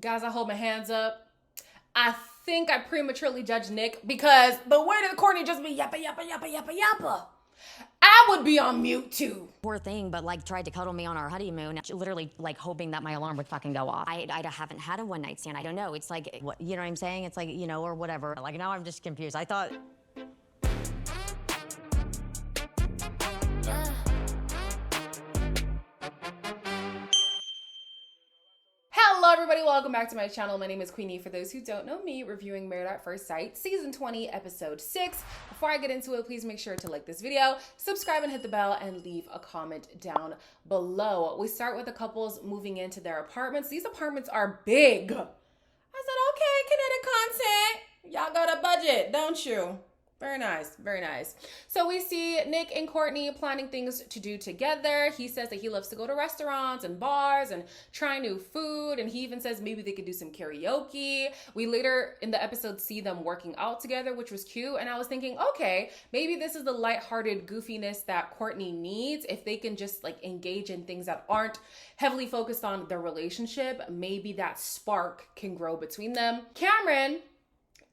Guys, I hold my hands up. I think I prematurely judged Nick because, but where did Courtney just be yappa, yappa, yappa, yappa, yappa? I would be on mute too. Poor thing, but like tried to cuddle me on our honeymoon, literally like hoping that my alarm would fucking go off. I haven't had a one night stand. I don't know. It's like, what, you know what I'm saying? It's like, you know, or whatever. Like now I'm just confused. I thought. Hello everybody, welcome back to my channel. My name is Queenie. For those who don't know me, reviewing Married at First Sight, Season 20, Episode 6. Before I get into it, please make sure to like this video, subscribe and hit the bell, and leave a comment down below. We start with the couples moving into their apartments. These apartments are big. I said, okay, kinetic content. Y'all got a budget, don't you? Very nice, very nice. So we see Nick and Courtney planning things to do together. He says that he loves to go to restaurants and bars and try new food. And he even says maybe they could do some karaoke. We later in the episode see them working out together, which was cute. And I was thinking, okay, maybe this is the lighthearted goofiness that Courtney needs. If they can just like engage in things that aren't heavily focused on their relationship, maybe that spark can grow between them. Cameron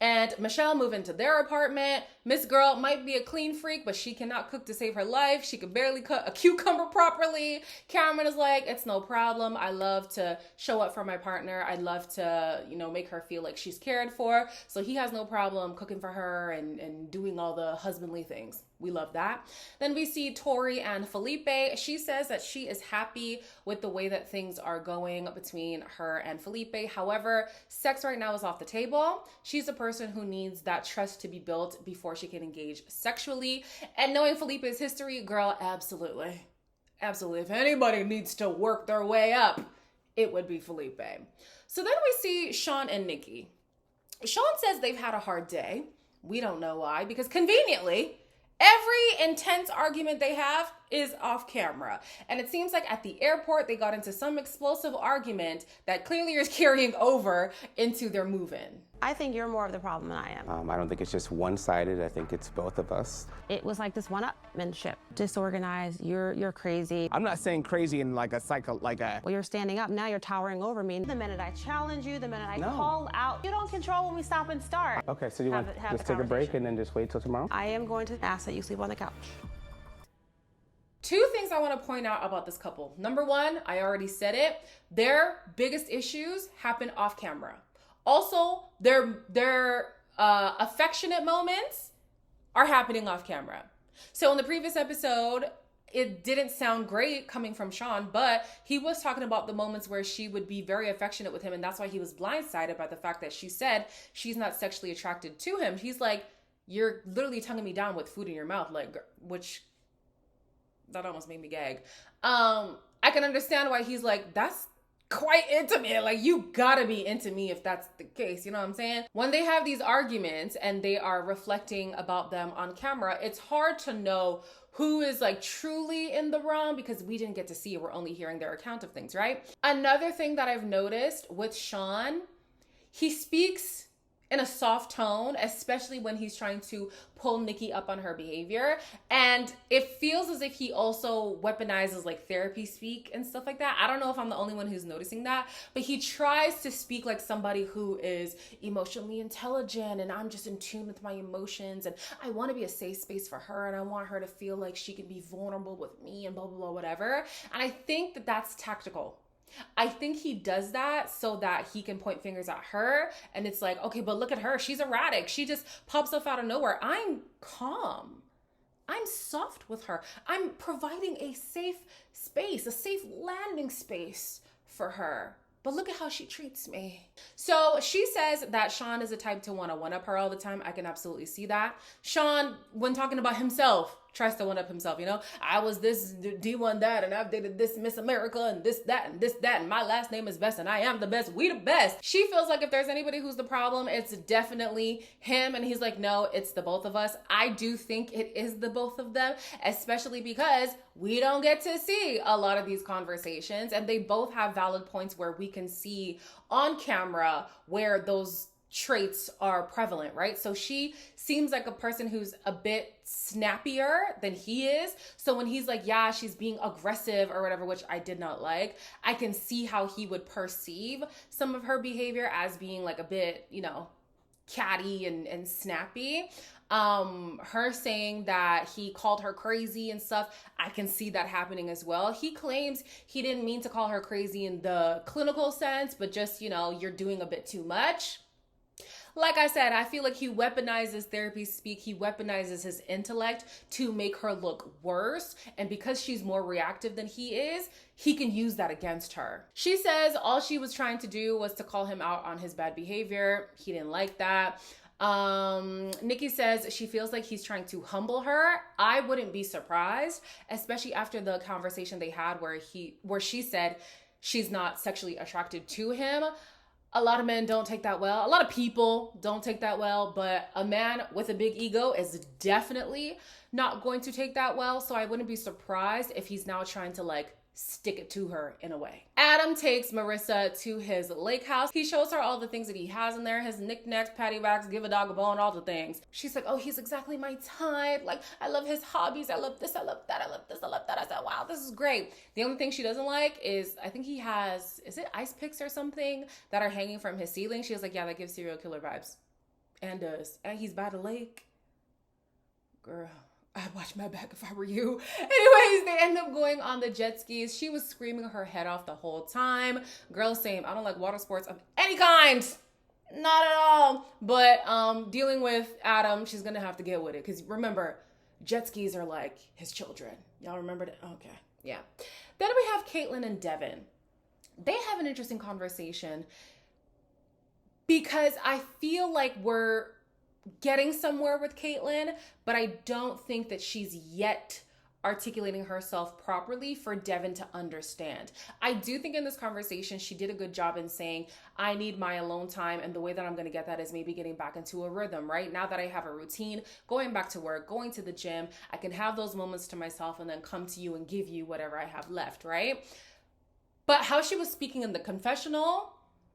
and Michelle move into their apartment. Miss Girl might be a clean freak, but she cannot cook to save her life. She could barely cut a cucumber properly. Cameron is like, it's no problem. I love to show up for my partner. I love to, you know, make her feel like she's cared for. So he has no problem cooking for her and doing all the husbandly things. We love that. Then we see Tori and Felipe. She says that she is happy with the way that things are going between her and Felipe. However, sex right now is off the table. She's a person who needs that trust to be built before she can engage sexually. And knowing Felipe's history, girl, absolutely. Absolutely. If anybody needs to work their way up, it would be Felipe. So then we see Shawn and Nikki. Shawn says they've had a hard day. We don't know why, because conveniently, every intense argument they have is off camera. And it seems like at the airport, they got into some explosive argument that clearly is carrying over into their move-in. I think you're more of the problem than I am. I don't think it's just one-sided. I think it's both of us. It was like this one-upmanship. Disorganized, you're crazy. I'm not saying crazy in like a psycho, like a... Well, you're standing up, now you're towering over me. The minute I challenge you, the minute I call out, you don't control when we stop and start. Okay, so you want to just take a break and then just wait till tomorrow? I am going to ask that you sleep on the couch. Two things I want to point out about this couple. Number one, I already said it. Their biggest issues happen off camera. Also, their affectionate moments are happening off camera. So in the previous episode, it didn't sound great coming from Shawn, but he was talking about the moments where she would be very affectionate with him, and that's why he was blindsided by the fact that she said she's not sexually attracted to him. He's like, you're literally tonguing me down with food in your mouth, like, which that almost made me gag. I can understand why he's like, that's quite intimate. Like, you gotta be into me if that's the case. You know what I'm saying? When they have these arguments and they are reflecting about them on camera, it's hard to know who is like truly in the wrong because we didn't get to see it. We're only hearing their account of things, right? Another thing that I've noticed with Shawn, he speaks in a soft tone, especially when he's trying to pull Nikki up on her behavior. And it feels as if he also weaponizes like therapy speak and stuff like that. I don't know if I'm the only one who's noticing that, but he tries to speak like somebody who is emotionally intelligent and I'm just in tune with my emotions and I want to be a safe space for her and I want her to feel like she can be vulnerable with me and blah, blah, blah, whatever. And I think that that's tactical. I think he does that so that he can point fingers at her and it's like, okay, but look at her. She's erratic. She just pops up out of nowhere. I'm calm. I'm soft with her. I'm providing a safe space, a safe landing space for her. But look at how she treats me. So she says that Shawn is the type to want to one-up her all the time. I can absolutely see that. Shawn, when talking about himself, tries to one-up himself, you know? I was this D1 that, and I've dated this Miss America, and this, that, and my last name is Best, and I am the best. We the best. She feels like if there's anybody who's the problem, it's definitely him, and he's like, no, it's the both of us. I do think it is the both of them, especially because we don't get to see a lot of these conversations, and they both have valid points where we can see on camera where those traits are prevalent, right? So she seems like a person who's a bit snappier than he is. So when he's like, yeah, she's being aggressive or whatever, which I did not like, I can see how he would perceive some of her behavior as being like a bit, you know, catty and snappy. Her saying that he called her crazy and stuff, I can see that happening as well. He claims he didn't mean to call her crazy in the clinical sense, but just, you know, you're doing a bit too much. Like I said, I feel like he weaponizes therapy speak. He weaponizes his intellect to make her look worse. And because she's more reactive than he is, he can use that against her. She says all she was trying to do was to call him out on his bad behavior. He didn't like that. Nikki says she feels like he's trying to humble her. I wouldn't be surprised, especially after the conversation they had where she said she's not sexually attracted to him. A lot of men don't take that well. A lot of people don't take that well, but a man with a big ego is definitely not going to take that well. So I wouldn't be surprised if he's now trying to like stick it to her in a way. Adam takes Marissa to his lake house. He shows her all the things that he has in there, his knickknacks, paddywhacks, give a dog a bone, all the things. She's like, oh, he's exactly my type. Like, I love his hobbies. I love this, I love that, I love this, I love that. I said, wow, this is great. The only thing she doesn't like is, I think he has, is it ice picks or something that are hanging from his ceiling? She was like, yeah, that gives serial killer vibes. And does. And he's by the lake. Girl, I'd watch my back if I were you. Anyways, they end up going on the jet skis. She was screaming her head off the whole time. Girl saying, I don't like water sports of any kind. Not at all. But dealing with Adam, she's going to have to get with it. Because remember, jet skis are like his children. Y'all remember that? Okay. Yeah. Then we have Caitlyn and Devin. They have an interesting conversation because I feel like we're getting somewhere with Caitlyn, but I don't think that she's yet articulating herself properly for Devin to understand. I do think in this conversation, she did a good job in saying, I need my alone time. And the way that I'm going to get that is maybe getting back into a rhythm, right? Now that I have a routine, going back to work, going to the gym, I can have those moments to myself and then come to you and give you whatever I have left, right? But how she was speaking in the confessional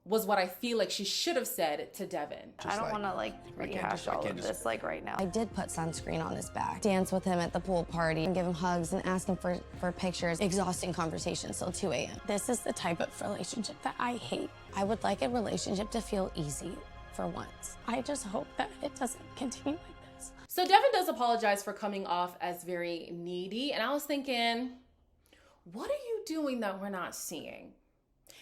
was what I feel like she should have said to Devin. I don't want to rehash all of this right now. I did put sunscreen on his back, dance with him at the pool party, and give him hugs and ask him for pictures. Exhausting conversations till 2 a.m. This is the type of relationship that I hate. I would like a relationship to feel easy for once. I just hope that it doesn't continue like this. So Devin does apologize for coming off as very needy, and I was thinking, what are you doing that we're not seeing?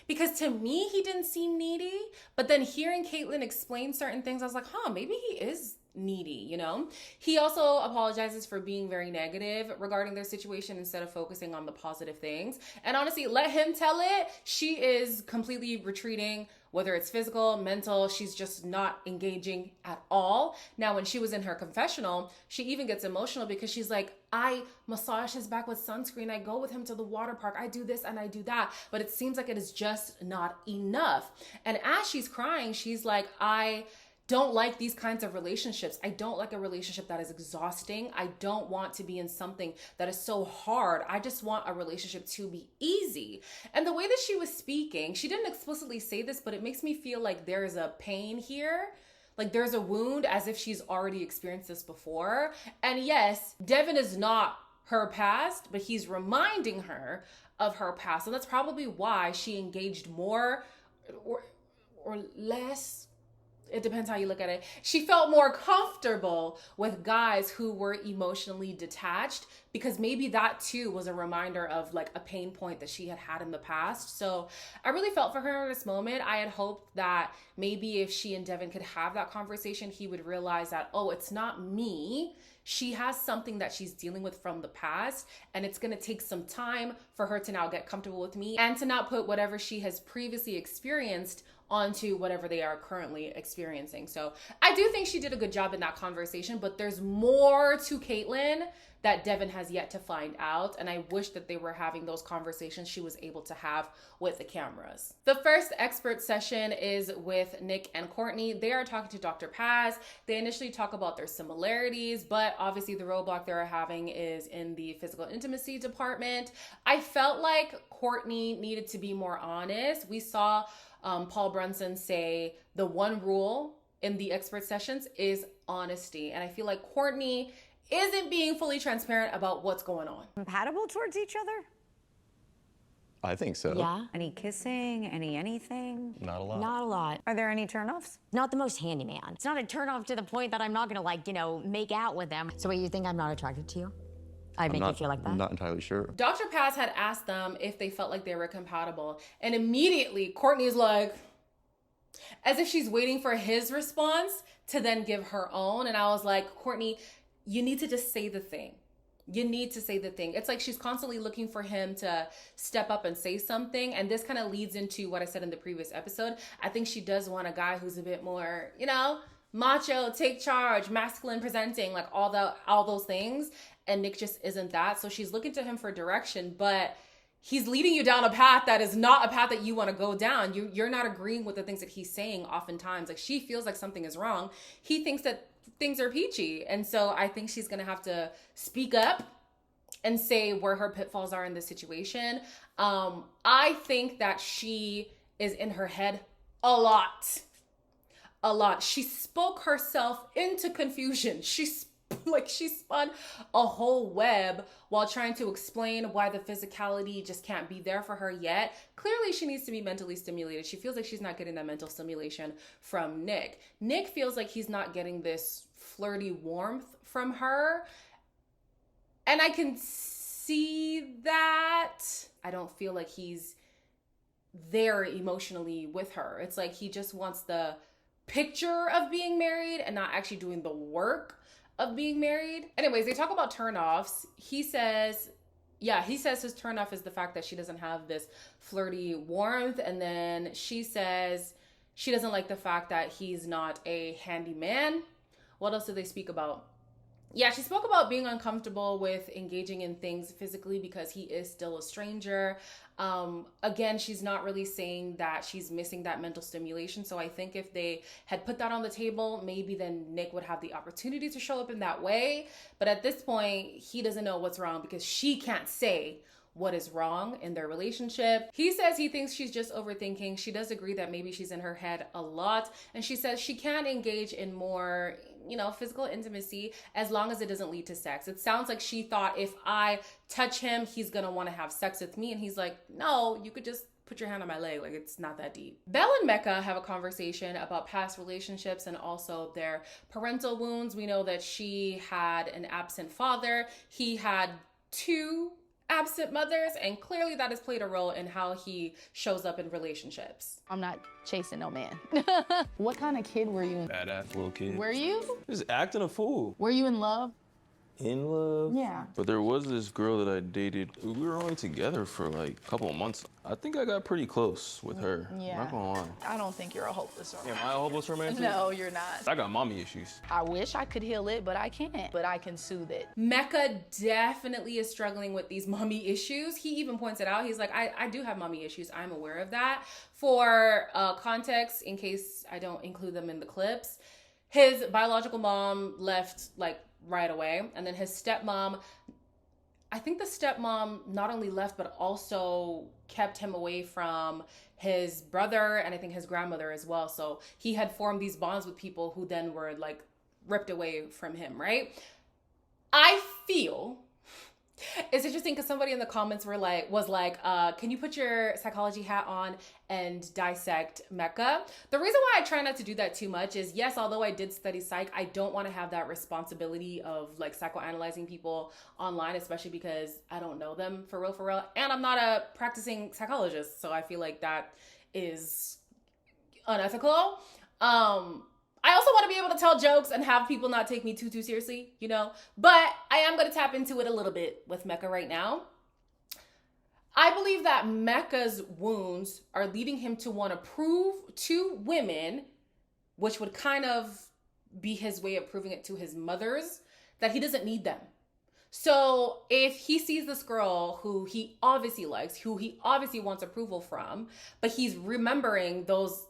Because to me, he didn't seem needy, but then hearing Caitlyn explain certain things, I was like, maybe he is needy, you know? He also apologizes for being very negative regarding their situation instead of focusing on the positive things. And honestly, let him tell it. She is completely retreating, whether it's physical, mental, she's just not engaging at all. Now, when she was in her confessional, she even gets emotional because she's like, I massage his back with sunscreen. I go with him to the water park. I do this and I do that. But it seems like it is just not enough. And as she's crying, she's like, I don't like these kinds of relationships. I don't like a relationship that is exhausting. I don't want to be in something that is so hard. I just want a relationship to be easy. And the way that she was speaking, she didn't explicitly say this, but it makes me feel like there is a pain here. Like there's a wound as if she's already experienced this before. And yes, Devin is not her past, but he's reminding her of her past. And that's probably why she engaged more or less. It depends how you look at it. She felt more comfortable with guys who were emotionally detached because maybe that too was a reminder of like a pain point that she had in the past. So I really felt for her in this moment. I had hoped that maybe if she and Devin could have that conversation, he would realize that, oh, it's not me. She has something that she's dealing with from the past, and it's going to take some time for her to now get comfortable with me and to not put whatever she has previously experienced onto whatever they are currently experiencing. So I do think she did a good job in that conversation, but there's more to Caitlyn that Devin has yet to find out. And I wish that they were having those conversations she was able to have with the cameras. The first expert session is with Nick and Courtney. They are talking to Dr. Paz. They initially talk about their similarities, but obviously the roadblock they're having is in the physical intimacy department. I felt like Courtney needed to be more honest. We saw Paul Brunson say the one rule in the expert sessions is honesty. And I feel like Courtney isn't being fully transparent about what's going on. Compatible towards each other? I think so. Yeah. Any kissing? Anything? Not a lot. Not a lot. Are there any turnoffs? Not the most handyman. It's not a turnoff to the point that I'm not gonna make out with them. So wait, you think I'm not attracted to you? I make you feel like that? I'm not entirely sure. Dr. Paz had asked them if they felt like they were compatible. And immediately Courtney's like, as if she's waiting for his response to then give her own. And I was like, Courtney, you need to just say the thing. You need to say the thing. It's like she's constantly looking for him to step up and say something. And this kind of leads into what I said in the previous episode. I think she does want a guy who's a bit more, macho, take charge, masculine presenting, like all those things. And Nick just isn't that. So she's looking to him for direction, but he's leading you down a path that is not a path that you want to go down. You're not agreeing with the things that he's saying oftentimes. Like, she feels like something is wrong. He thinks that things are peachy. And so I think she's going to have to speak up and say where her pitfalls are in this situation. I think that she is in her head a lot. She spoke herself into confusion. She spun a whole web while trying to explain why the physicality just can't be there for her yet. Clearly, she needs to be mentally stimulated. She feels like she's not getting that mental stimulation from Nick. Nick feels like he's not getting this flirty warmth from her. And I can see that. I don't feel like he's there emotionally with her. It's like he just wants the picture of being married and not actually doing the work of being married. Anyways, they talk about turnoffs. He says his turnoff is the fact that she doesn't have this flirty warmth. And then she says she doesn't like the fact that he's not a handyman. What else do they speak about? Yeah, she spoke about being uncomfortable with engaging in things physically because he is still a stranger. Again, she's not really saying that she's missing that mental stimulation. So I think if they had put that on the table, maybe then Nick would have the opportunity to show up in that way. But at this point, he doesn't know what's wrong because she can't say what is wrong in their relationship. He says he thinks she's just overthinking. She does agree that maybe she's in her head a lot. And she says she can engage in more, physical intimacy as long as it doesn't lead to sex. It sounds like she thought if I touch him, he's gonna want to have sex with me. And he's like, no, you could just put your hand on my leg. Like, it's not that deep. Belle and Mecca have a conversation about past relationships and also their parental wounds. We know that she had an absent father. He had 2 absent mothers, and clearly that has played a role in how he shows up in relationships. I'm not chasing no man. What kind of kid were you? Badass little kid. Were you? Just acting a fool. Were you in love? In love? Yeah. But there was this girl that I dated. We were only together for like a couple of months. I think I got pretty close with her. Yeah. Not gonna lie. I don't think you're a hopeless romantic. Am I a hopeless romantic? No, you're not. I got mommy issues. I wish I could heal it, but I can't. But I can soothe it. Mecca definitely is struggling with these mommy issues. He even points it out. He's like, I do have mommy issues. I'm aware of that. For context, in case I don't include them in the clips, his biological mom left right away. And then his stepmom, I think the stepmom not only left, but also kept him away from his brother and I think his grandmother as well. So he had formed these bonds with people who then were ripped away from him, right? I feel it's interesting because somebody in the comments was like, can you put your psychology hat on and dissect Mecca? The reason why I try not to do that too much is, yes, although I did study psych, I don't want to have that responsibility of psychoanalyzing people online, especially because I don't know them for real. And I'm not a practicing psychologist, so I feel like that is unethical. I also want to be able to tell jokes and have people not take me too seriously, But I am going to tap into it a little bit with Mecca right now. I believe that Mecca's wounds are leading him to want to prove to women, which would kind of be his way of proving it to his mothers, that he doesn't need them. So if he sees this girl who he obviously likes, who he obviously wants approval from, but he's remembering those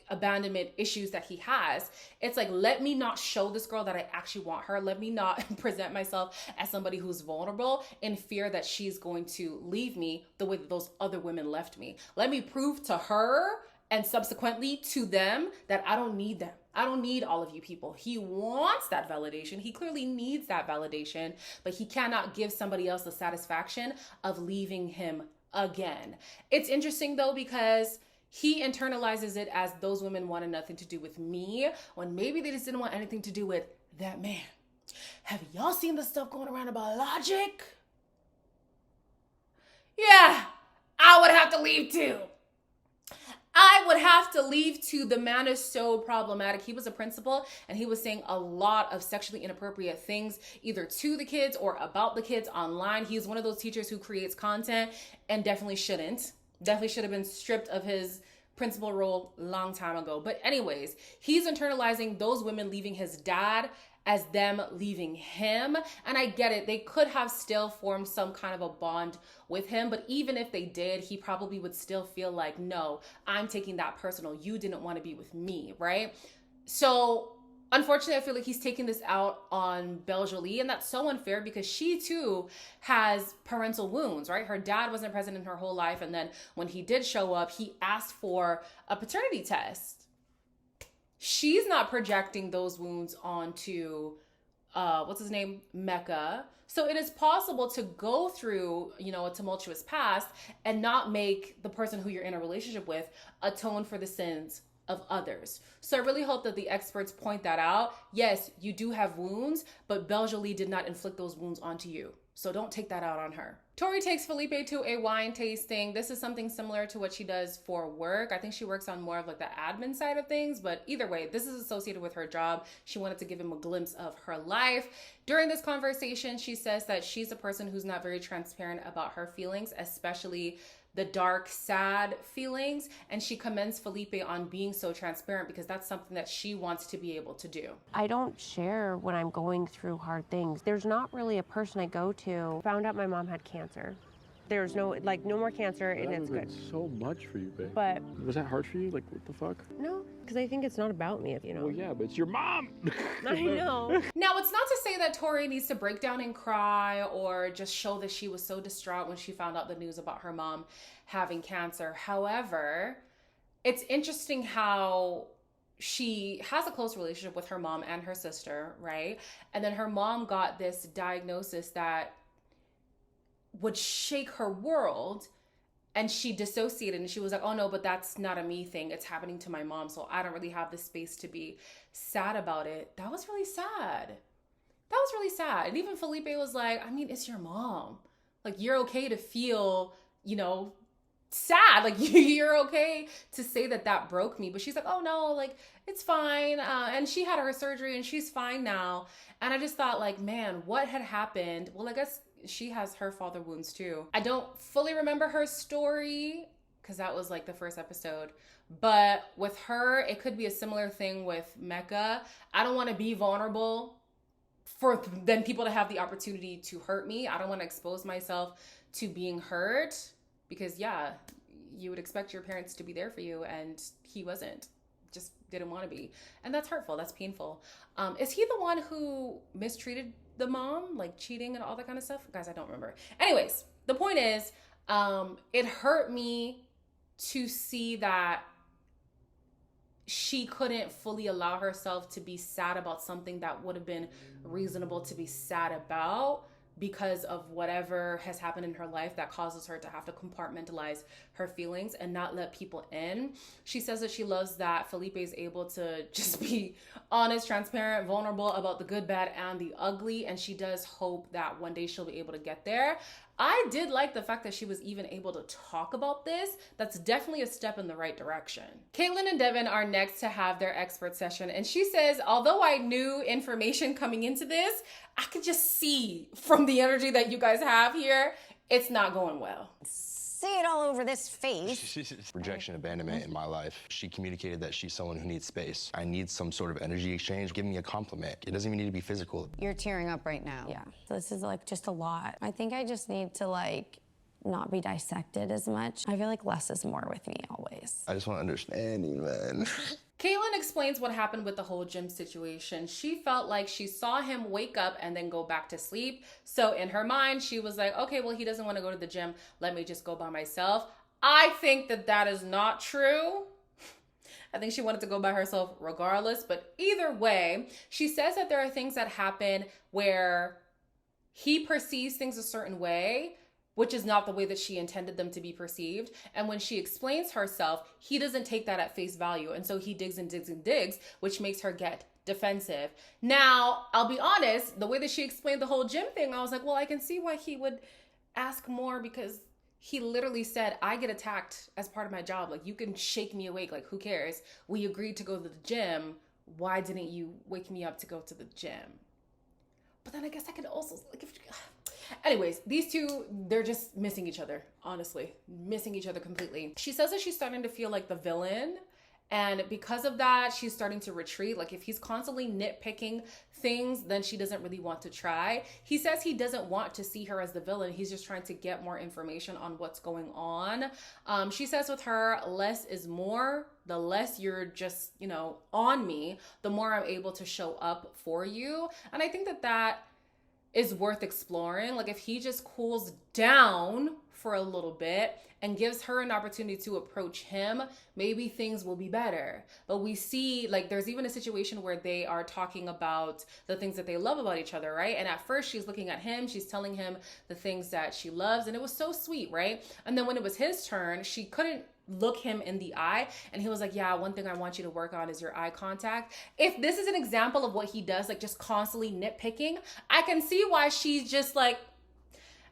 abandonment issues that he has, it's like, let me not show this girl that I actually want her. Let me not present myself as somebody who's vulnerable in fear that she's going to leave me the way that those other women left me. Let me prove to her and subsequently to them that I don't need them. I don't need all of you people. He wants that validation. He clearly needs that validation, but he cannot give somebody else the satisfaction of leaving him again. It's interesting though, because he internalizes it as those women wanted nothing to do with me, when maybe they just didn't want anything to do with that man. Have y'all seen the stuff going around about Logic? Yeah, I would have to leave too. I would have to leave too. The man is so problematic. He was a principal and he was saying a lot of sexually inappropriate things, either to the kids or about the kids online. He's one of those teachers who creates content and definitely shouldn't. Definitely should have been stripped of his principal role long time ago. But anyways, he's internalizing those women leaving his dad as them leaving him. And I get it. They could have still formed some kind of a bond with him. But even if they did, he probably would still feel like, no, I'm taking that personal. You didn't want to be with me, right? So unfortunately, I feel like he's taking this out on Belle Jolie, and that's so unfair because she too has parental wounds, right? Her dad wasn't present in her whole life. And then when he did show up, he asked for a paternity test. She's not projecting those wounds onto, what's his name? Mecca. So it is possible to go through, a tumultuous past and not make the person who you're in a relationship with atone for the sins of others. So I really hope that the experts point that out. Yes, you do have wounds, but Belle Jolie did not inflict those wounds onto you. So don't take that out on her. Tori takes Felipe to a wine tasting. This is something similar to what she does for work. I think she works on more of like the admin side of things, but either way, this is associated with her job. She wanted to give him a glimpse of her life. During this conversation, she says that she's a person who's not very transparent about her feelings, especially the dark, sad feelings. And she commends Felipe on being so transparent because that's something that she wants to be able to do. I don't share when I'm going through hard things. There's not really a person I go to. Found out my mom had cancer. There's no more cancer, and it's good. So much for you, babe. But was that hard for you? Like, what the fuck? no, because I think it's not about me, Well, yeah, but it's your mom. I know. Now, it's not to say that Tori needs to break down and cry or just show that she was so distraught when she found out the news about her mom having cancer. However, it's interesting how she has a close relationship with her mom and her sister, right? And then her mom got this diagnosis that would shake her world, and she dissociated and she was like, oh no, but that's not a me thing. It's happening to my mom. So I don't really have the space to be sad about it. That was really sad. That was really sad. And even Felipe was like, I mean, it's your mom. Like, you're okay to feel, sad. Like, you're okay to say that broke me. But she's like, oh no, like, it's fine. And she had her surgery and she's fine now. And I just thought, like, man, what had happened? Well, I guess she has her father wounds too. I don't fully remember her story because that was like the first episode. But with her, it could be a similar thing with Mecca. I don't want to be vulnerable for then people to have the opportunity to hurt me. I don't want to expose myself to being hurt because, yeah, you would expect your parents to be there for you and he wasn't. Just didn't want to be. And that's hurtful. That's painful. Is he the one who mistreated the mom, like cheating and all that kind of stuff? Guys, I don't remember. Anyways, the point is, it hurt me to see that she couldn't fully allow herself to be sad about something that would have been reasonable to be sad about because of whatever has happened in her life that causes her to have to compartmentalize her feelings and not let people in. She says that she loves that Felipe is able to just be honest, transparent, vulnerable about the good, bad, and the ugly. And she does hope that one day she'll be able to get there. I did like the fact that she was even able to talk about this. That's definitely a step in the right direction. Caitlyn and Devin are next to have their expert session. And she says, although I knew information coming into this, I could just see from the energy that you guys have here, it's not going well. See it all over this face. Rejection, abandonment in my life. She communicated that she's someone who needs space. I need some sort of energy exchange. Give me a compliment. It doesn't even need to be physical. You're tearing up right now. Yeah, this is like just a lot. I think I just need to like not be dissected as much. I feel like less is more with me always. I just want understanding, man. Caitlyn explains what happened with the whole gym situation. She felt like she saw him wake up and then go back to sleep. So in her mind, she was like, okay, well, he doesn't want to go to the gym. Let me just go by myself. I think that is not true. I think she wanted to go by herself regardless. But either way, she says that there are things that happen where he perceives things a certain way, which is not the way that she intended them to be perceived. And when she explains herself, he doesn't take that at face value. And so he digs and digs and digs, which makes her get defensive. Now, I'll be honest, the way that she explained the whole gym thing, I was like, well, I can see why he would ask more, because he literally said, I get attacked as part of my job. Like, you can shake me awake. Like, who cares? We agreed to go to the gym. Why didn't you wake me up to go to the gym? But then I guess I could also, like, anyways, these two, they're just missing each other, honestly. Missing each other completely. She says that she's starting to feel like the villain. And because of that, she's starting to retreat. Like, if he's constantly nitpicking things, then she doesn't really want to try. He says he doesn't want to see her as the villain. He's just trying to get more information on what's going on. She says with her, less is more. The less you're just, on me, the more I'm able to show up for you. And I think that that is worth exploring. Like, if he just cools down for a little bit and gives her an opportunity to approach him, maybe things will be better. But we see, like, there's even a situation where they are talking about the things that they love about each other, right? And at first she's looking at him, she's telling him the things that she loves, and it was so sweet, right? And then when it was his turn, she couldn't look him in the eye, and he was like, yeah, one thing I want you to work on is your eye contact. If this is an example of what he does, like just constantly nitpicking, I can see why she's just like,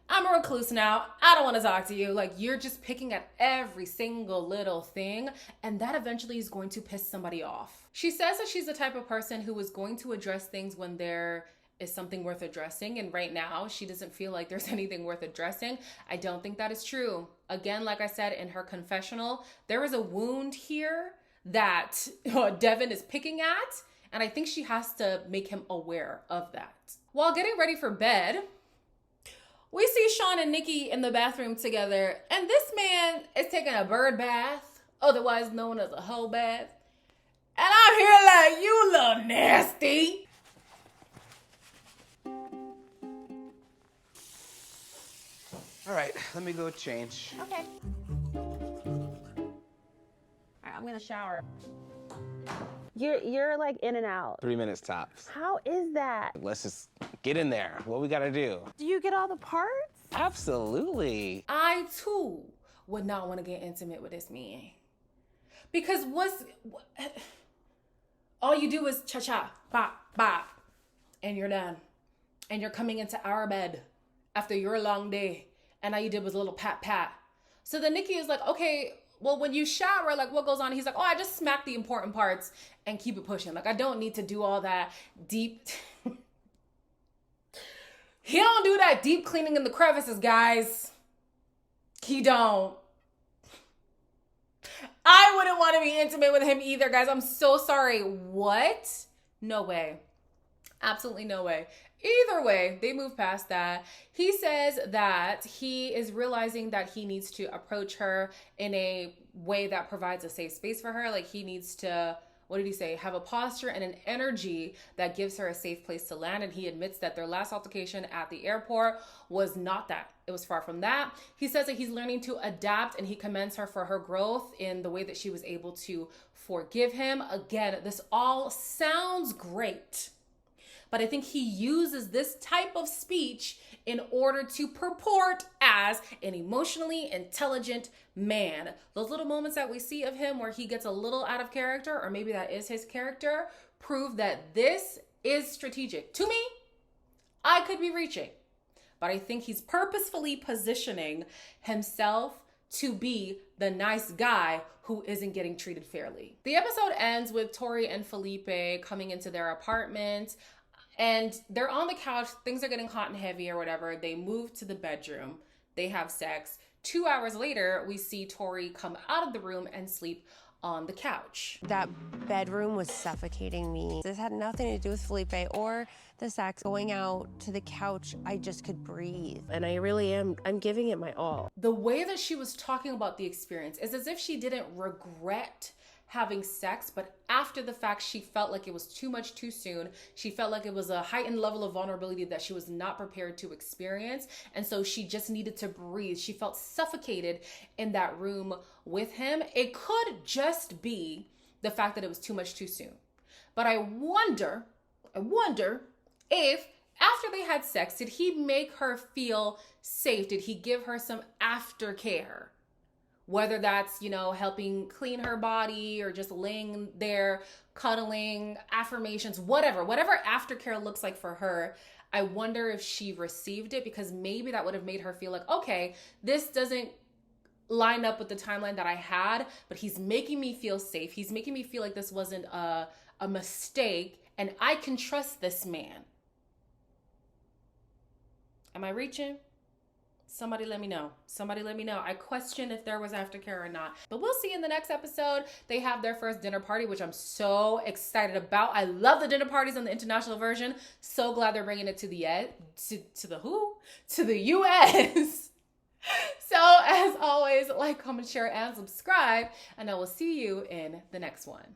I'm a recluse now. I don't want to talk to you. Like, you're just picking at every single little thing, and that eventually is going to piss somebody off. She says that she's the type of person who is going to address things when there is something worth addressing, and right now she doesn't feel like there's anything worth addressing. I don't think that is true. Again, like I said in her confessional, there is a wound here that Devin is picking at, and I think she has to make him aware of that. While getting ready for bed, we see Shawn and Nikki in the bathroom together, and this man is taking a bird bath, otherwise known as a hoe bath, and I'm here like, you little nasty. All right, let me go change. Okay. All right, I'm gonna shower. You're like in and out. 3 minutes tops. How is that? Let's just get in there. What we gotta do? Do you get all the parts? Absolutely. I too would not want to get intimate with this man, because all you do is cha-cha, bop, bop, and you're done. And you're coming into our bed after your long day, and all you did was a little pat. So then Nikki is like, okay, well, when you shower, like, what goes on? He's like, oh, I just smack the important parts and keep it pushing. Like, I don't need to do all that deep. He don't do that deep cleaning in the crevices, guys. He don't. I wouldn't want to be intimate with him either, guys. I'm so sorry. What? No way. Absolutely no way. Either way, they move past that. He says that he is realizing that he needs to approach her in a way that provides a safe space for her. Like, he needs to, what did he say? Have a posture and an energy that gives her a safe place to land. And he admits that their last altercation at the airport was not that. It was far from that. He says that he's learning to adapt, and he commends her for her growth in the way that she was able to forgive him. Again, this all sounds great, but I think he uses this type of speech in order to purport as an emotionally intelligent man. Those little moments that we see of him where he gets a little out of character, or maybe that is his character, prove that this is strategic. To me, I could be reaching, but I think he's purposefully positioning himself to be the nice guy who isn't getting treated fairly. The episode ends with Tori and Felipe coming into their apartment, and they're on the couch. Things are getting hot and heavy or whatever. They move to the bedroom. They have sex. 2 hours later, we see Tori come out of the room and sleep on the couch. That bedroom was suffocating me. This had nothing to do with Felipe or the sex. Going out to the couch, I just could breathe. And I really am, I'm giving it my all. The way that she was talking about the experience is as if she didn't regret having sex, but after the fact, she felt like it was too much too soon. She felt like it was a heightened level of vulnerability that she was not prepared to experience. And so she just needed to breathe. She felt suffocated in that room with him. It could just be the fact that it was too much too soon. But I wonder if after they had sex, did he make her feel safe? Did he give her some aftercare? Whether that's, you know, helping clean her body or just laying there, cuddling, affirmations, whatever aftercare looks like for her. I wonder if she received it, because maybe that would have made her feel like, okay, this doesn't line up with the timeline that I had, but he's making me feel safe. He's making me feel like this wasn't a mistake, and I can trust this man. Am I reaching? Somebody let me know. Somebody let me know. I question if there was aftercare or not. But we'll see in the next episode. They have their first dinner party, which I'm so excited about. I love the dinner parties on the international version. So glad they're bringing it to the to the US. So as always, like, comment, share, and subscribe. And I will see you in the next one.